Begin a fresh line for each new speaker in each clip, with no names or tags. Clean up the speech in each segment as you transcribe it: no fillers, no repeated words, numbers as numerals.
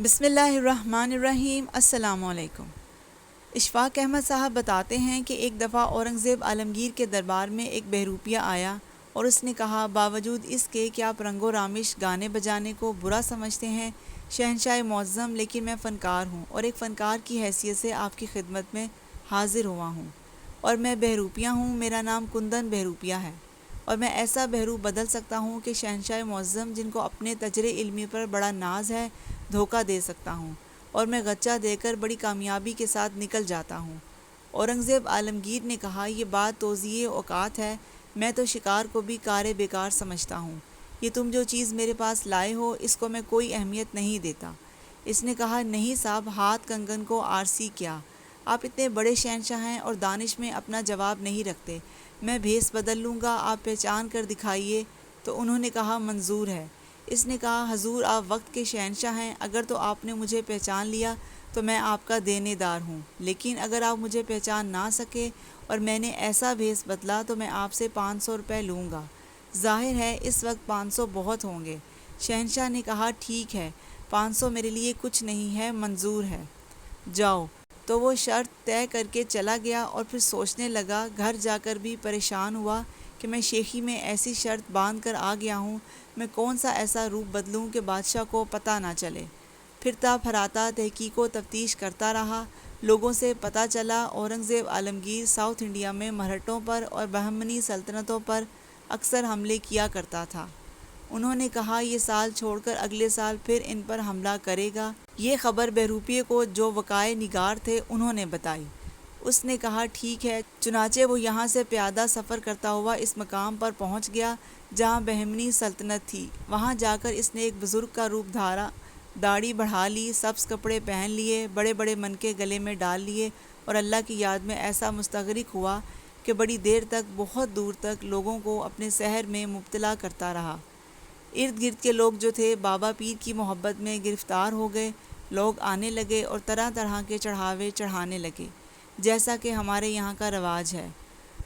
بسم اللہ الرحمن الرحیم۔ السلام علیکم۔ اشفاق احمد صاحب بتاتے ہیں کہ ایک دفعہ اورنگزیب عالمگیر کے دربار میں ایک بہروپیہ آیا اور اس نے کہا، باوجود اس کے کہ آپ رنگ و رامش گانے بجانے کو برا سمجھتے ہیں شہنشاہ معظم، لیکن میں فنکار ہوں اور ایک فنکار کی حیثیت سے آپ کی خدمت میں حاضر ہوا ہوں، اور میں بہروپیہ ہوں، میرا نام کندن بہروپیہ ہے، اور میں ایسا بہروپ بدل سکتا ہوں کہ شہنشاہ معظم جن کو اپنے تجرِ علمی پر بڑا ناز ہے دھوکہ دے سکتا ہوں، اور میں غچہ دے کر بڑی کامیابی کے ساتھ نکل جاتا ہوں۔ اورنگزیب عالمگیر نے کہا، یہ بات توزیع اوقات ہے، میں تو شکار کو بھی کار بیکار سمجھتا ہوں، یہ تم جو چیز میرے پاس لائے ہو اس کو میں کوئی اہمیت نہیں دیتا۔ اس نے کہا، نہیں صاحب، ہاتھ کنگن کو آرسی کیا، آپ اتنے بڑے شہنشاہ ہیں اور دانش میں اپنا جواب نہیں رکھتے، میں بھیس بدل لوں گا، آپ پہچان کر دکھائیے۔ تو انہوں نے کہا، منظور ہے۔ اس نے کہا، حضور آپ وقت کے شہنشاہ ہیں، اگر تو آپ نے مجھے پہچان لیا تو میں آپ کا دینے دار ہوں، لیکن اگر آپ مجھے پہچان نہ سکے اور میں نے ایسا بھیس بدلا تو میں آپ سے 500 روپے لوں گا۔ ظاہر ہے اس وقت 500 بہت ہوں گے۔ شہنشاہ نے کہا، ٹھیک ہے، 500 میرے لیے کچھ نہیں ہے، منظور ہے، جاؤ۔ تو وہ شرط طے کر کے چلا گیا اور پھر سوچنے لگا، گھر جا کر بھی پریشان ہوا کہ میں شیخی میں ایسی شرط باندھ کر آ گیا ہوں، میں کون سا ایسا روپ بدلوں کہ بادشاہ کو پتہ نہ چلے۔ پھرتا پھراتا تحقیق و تفتیش کرتا رہا، لوگوں سے پتہ چلا اورنگزیب عالمگیر ساؤتھ انڈیا میں مرہٹوں پر اور بہمنی سلطنتوں پر اکثر حملے کیا کرتا تھا۔ انہوں نے کہا، یہ سال چھوڑ کر اگلے سال پھر ان پر حملہ کرے گا۔ یہ خبر بہروپیے کو جو وقائے نگار تھے انہوں نے بتائی۔ اس نے کہا، ٹھیک ہے۔ چنانچہ وہ یہاں سے پیادہ سفر کرتا ہوا اس مقام پر پہنچ گیا جہاں بہمنی سلطنت تھی۔ وہاں جا کر اس نے ایک بزرگ کا روپ دھارا، داڑھی بڑھا لی، سبز کپڑے پہن لیے، بڑے بڑے منکے گلے میں ڈال لیے اور اللہ کی یاد میں ایسا مستغرق ہوا کہ بڑی دیر تک، بہت دور تک لوگوں کو اپنے سحر میں مبتلا کرتا رہا۔ ارد گرد کے لوگ جو تھے بابا پیر کی محبت میں گرفتار ہو گئے، لوگ آنے لگے اور طرح طرح کے چڑھاوے چڑھانے لگے، جیسا کہ ہمارے یہاں کا رواج ہے۔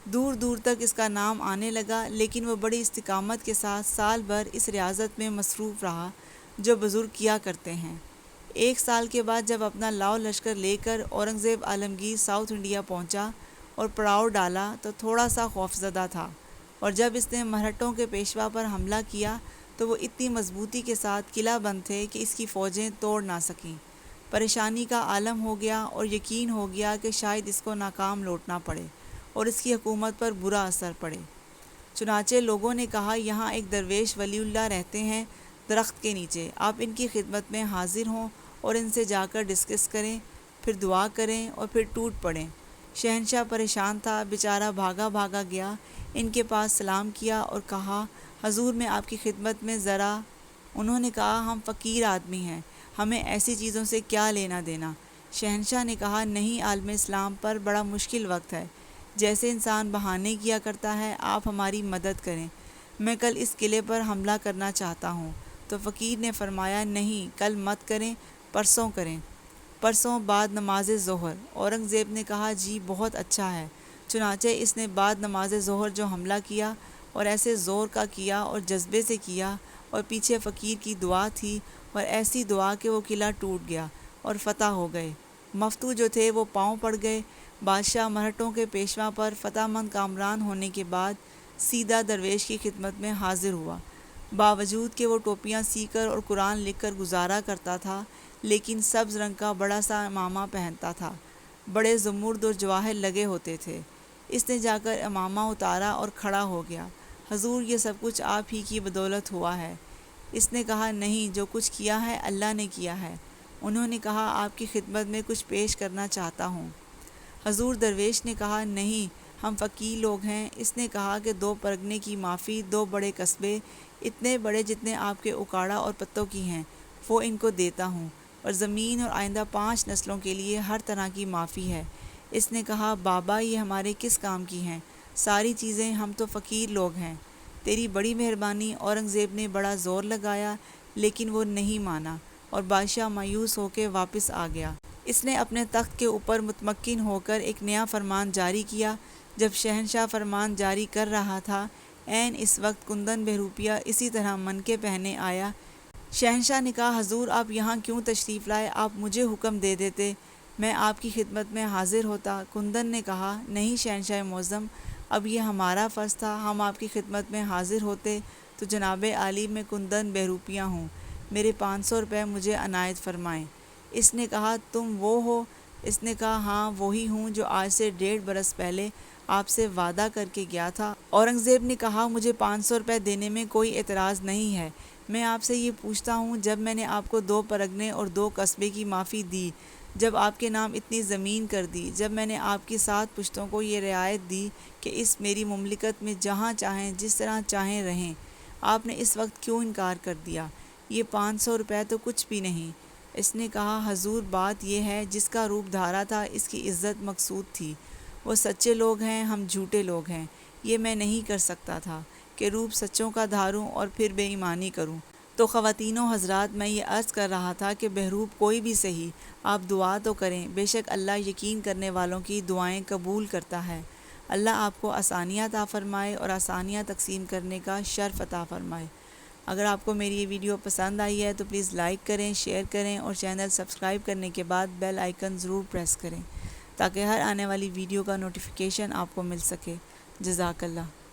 دور دور تک اس کا نام آنے لگا، لیکن وہ بڑی استقامت کے ساتھ سال بھر اس ریاضت میں مصروف رہا جو بزرگ کیا کرتے ہیں۔ ایک سال کے بعد جب اپنا لاؤ لشکر لے کر اورنگزیب عالمگیر ساؤتھ انڈیا پہنچا اور پڑاؤ ڈالا تو تھوڑا سا خوفزدہ تھا، اور جب اس نے مرہٹوں کے پیشوا پر حملہ کیا تو وہ اتنی مضبوطی کے ساتھ قلعہ بند تھے کہ اس کی فوجیں توڑ نہ سکیں۔ پریشانی کا عالم ہو گیا اور یقین ہو گیا کہ شاید اس کو ناکام لوٹنا پڑے اور اس کی حکومت پر برا اثر پڑے۔ چنانچہ لوگوں نے کہا، یہاں ایک درویش ولی اللہ رہتے ہیں درخت کے نیچے، آپ ان کی خدمت میں حاضر ہوں اور ان سے جا کر ڈسکس کریں، پھر دعا کریں اور پھر ٹوٹ پڑیں۔ شہنشاہ پریشان تھا، بیچارہ بھاگا بھاگا گیا، ان کے پاس سلام کیا اور کہا، حضور میں آپ کی خدمت میں ذرا۔ انہوں نے کہا، ہم فقیر آدمی ہیں، ہمیں ایسی چیزوں سے کیا لینا دینا۔ شہنشاہ نے کہا، نہیں، عالم اسلام پر بڑا مشکل وقت ہے، جیسے انسان بہانے کیا کرتا ہے، آپ ہماری مدد کریں، میں کل اس قلعے پر حملہ کرنا چاہتا ہوں۔ تو فقیر نے فرمایا، نہیں، کل مت کریں، پرسوں کریں، پرسوں بعد نماز ظہر۔ اورنگزیب نے کہا، جی بہت اچھا ہے۔ چنانچہ اس نے بعد نماز ظہر جو حملہ کیا اور ایسے زور کا کیا اور جذبے سے کیا، اور پیچھے فقیر کی دعا تھی اور ایسی دعا کہ وہ قلعہ ٹوٹ گیا اور فتح ہو گئے۔ مفتو جو تھے وہ پاؤں پڑ گئے۔ بادشاہ مرہٹوں کے پیشوا پر فتح مند کامران ہونے کے بعد سیدھا درویش کی خدمت میں حاضر ہوا۔ باوجود کہ وہ ٹوپیاں سی کر اور قرآن لکھ کر گزارا کرتا تھا، لیکن سبز رنگ کا بڑا سا امامہ پہنتا تھا، بڑے زمرد اور جواہر لگے ہوتے تھے۔ اس نے جا کر امامہ اتارا اور کھڑا ہو گیا، حضور یہ سب کچھ آپ ہی کی بدولت ہوا ہے۔ اس نے کہا، نہیں، جو کچھ کیا ہے اللہ نے کیا ہے۔ انہوں نے کہا، آپ کی خدمت میں کچھ پیش کرنا چاہتا ہوں۔ حضور درویش نے کہا، نہیں، ہم فقیر لوگ ہیں۔ اس نے کہا کہ 2 پرگنے کی معافی، 2 بڑے قصبے، اتنے بڑے جتنے آپ کے اکاڑا اور پتوں کی ہیں، وہ ان کو دیتا ہوں، اور زمین اور آئندہ 5 نسلوں کے لیے ہر طرح کی معافی ہے۔ اس نے کہا، بابا یہ ہمارے کس کام کی ہیں، ساری چیزیں، ہم تو فقیر لوگ ہیں، تیری بڑی مہربانی۔ اورنگزیب نے بڑا زور لگایا لیکن وہ نہیں مانا اور بادشاہ مایوس ہو کے واپس آ گیا۔ اس نے اپنے تخت کے اوپر مطمئن ہو کر ایک نیا فرمان جاری کیا۔ جب شہنشاہ فرمان جاری کر رہا تھا، عین اس وقت کندن بہروپیہ اسی طرح منکے پہنے آیا۔ شہنشاہ نے کہا حضور آپ یہاں کیوں تشریف لائے؟ آپ مجھے حکم دے دیتے، میں آپ کی خدمت میں حاضر ہوتا۔ کندن نے کہا نہیں شہنشاہ معظم، اب یہ ہمارا فرض تھا، ہم آپ کی خدمت میں حاضر ہوتے تو جناب عالی میں کندن بہروپیہ ہوں، میرے 500 روپے مجھے عنایت فرمائیں۔ اس نے کہا تم وہ ہو؟ اس نے کہا ہاں وہی ہوں جو آج سے 1.5 برس پہلے آپ سے وعدہ کر کے گیا تھا۔ اورنگزیب نے کہا مجھے 500 روپے دینے میں کوئی اعتراض نہیں ہے، میں آپ سے یہ پوچھتا ہوں جب میں نے آپ کو 2 پرگنے اور 2 قصبے کی معافی دی، جب آپ کے نام اتنی زمین کر دی، جب میں نے آپ کی 7 پشتوں کو یہ رعایت دی کہ اس میری مملکت میں جہاں چاہیں جس طرح چاہیں رہیں، آپ نے اس وقت کیوں انکار کر دیا؟ یہ 500 روپے تو کچھ بھی نہیں۔ اس نے کہا حضور بات یہ ہے جس کا روپ دھارا تھا اس کی عزت مقصود تھی، وہ سچے لوگ ہیں ہم جھوٹے لوگ ہیں، یہ میں نہیں کر سکتا تھا کہ روپ سچوں کا دھاروں اور پھر بے ایمانی کروں۔ تو خواتین و حضرات میں یہ عرض کر رہا تھا کہ بہروپ کوئی بھی صحیح، آپ دعا تو کریں، بے شک اللہ یقین کرنے والوں کی دعائیں قبول کرتا ہے۔ اللہ آپ کو آسانیاں عطا فرمائے اور آسانیاں تقسیم کرنے کا شرف عطا فرمائے۔ اگر آپ کو میری یہ ویڈیو پسند آئی ہے تو پلیز لائک کریں، شیئر کریں اور چینل سبسکرائب کرنے کے بعد بیل آئیکن ضرور پریس کریں تاکہ ہر آنے والی ویڈیو کا نوٹیفیکیشن آپ کو مل سکے۔ جزاک اللہ۔